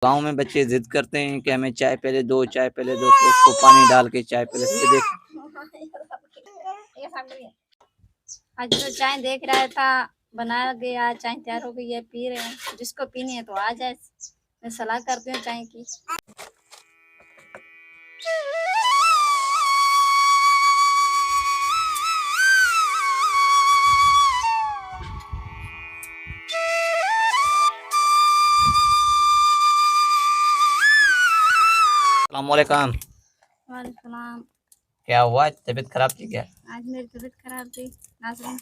गांव में बच्चे जिद करते हैं कि हमें चाय पहले दो, चाय पहले दो, तो उसको पानी डाल के चाय पहले से देख। आज तो चाय देख रहा था, बना गया, चाय तैयार हो गई है, पी रहे हैं। जिसको पीनी है तो आ जाए, मैं सलाह करती हूँ चाय की। अस्सलामुअलैकुम। वालेकुम। क्या हुआ, तबीयत खराब थी क्या? आज मेरी तबीयत खराब थी नाज़रीन,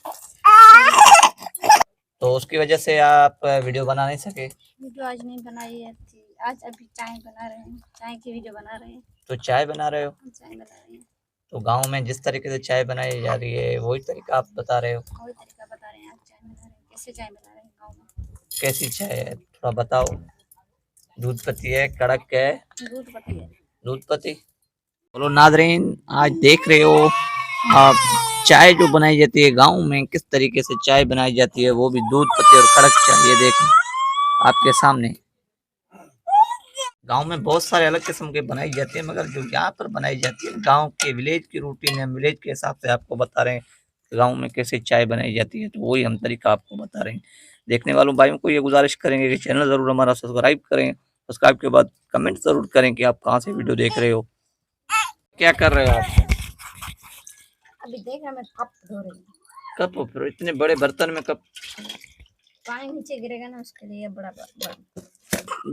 तो उसकी वजह से आप वीडियो बना नहीं सके? वीडियो आज नहीं बनाई है थी। आज अभी चाय बना रहे हैं, चाय की वीडियो बना रहे हैं। तो चाय बना रहे हो? चाय बना रहे हैं। तो गांव में जिस तरीके से चाय बनाई जा रही है वही तरीका आप बता रहे हो? वही तरीका बता रहे हैं। आज चाय बना रहे हैं, कैसे चाय बना रहे हैं गाँव में। कैसी चाय है थोड़ा बताओ। दूध पत्ती है, कड़क है? दूध पत्ती है। दूध पत्ती। बोलो नाज़रीन, आज देख रहे हो आप चाय जो बनाई जाती है गांव में, किस तरीके से चाय बनाई जाती है, वो भी दूध पत्ती और कड़क चाय। ये देखें आपके सामने। गांव में बहुत सारे अलग किस्म के बनाई जाती है, मगर जो यहाँ पर बनाई जाती है गांव के विलेज की रूटीन है, विलेज के हिसाब से आपको बता रहे हैं गांव में कैसे चाय बनाई जाती है। तो वही हम तरीका आपको बता रहे हैं। देखने वालों भाइयों को ये गुजारिश करेंगे कि चैनल ज़रूर हमारा सब्सक्राइब करें। सब्सक्राइब के बाद कमेंट ज़रूर करें कि आप कहाँ से वीडियो देख रहे हो। क्या कर रहे हो आप? अभी देख रहा मैं कप धो रही हूँ। कप? फिर इतने बड़े बर्तन में कप? पानी नीचे गिरेगा ना, उसके लिए बड़ा बड़ा।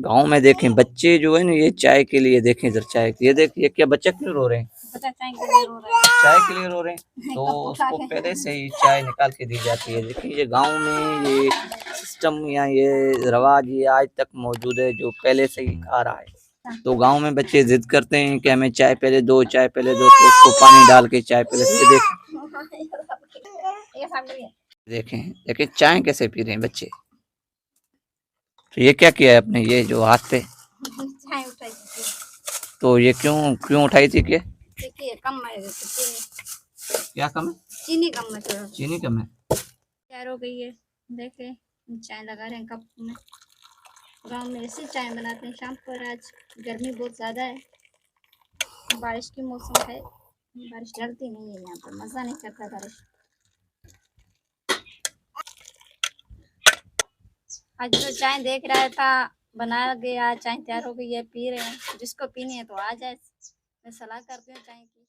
गांव में देखें बच्चे जो है ना, ये चाय के लिए देखें इधर चाय, ये देखिए क्या बच्चे क्यों रो रहे हैं? बच्चा चाय के लिए रो रहा है। चाय के लिए रो रहे हैं। तो कप उठा उसको के पहले से ही चाय निकाल के दी जाती है। देखिए ये गांव में ये सिस्टम या ये रवाज ये आज तक मौजूद है, जो पहले से ही आ रहा है। तो गांव में बच्चे जिद करते हैं कि हमें चाय पहले दो, चाय पहले दो, तो उसको पानी डाल के चाय पहले से देखें। देखें चाय कैसे पी रहे हैं बच्चे। तो ये क्या किया है आपने, ये जो हाथ पे चाय उठाई थी। तो ये क्यों क्यों उठाई थी? के देखिए कम है चीनी। क्या कम है? चीनी कम है थोड़ा। चीनी कम है। तैयार हो गई है, देखे चाय लगा रहे हैं कप में। गांव में ऐसी चाय बनाते हैं शाम पर। आज गर्मी बहुत ज़्यादा है, बारिश की मौसम है, बारिश लगती नहीं है यहाँ पर, मज़ा नहीं करता बारिश। आज तो चाय देख रहा था, बना गया, चाय तैयार हो गई है, पी रहे हैं। जिसको पीनी है तो आ जाए, मैं सलाह करती हूँ चाय की।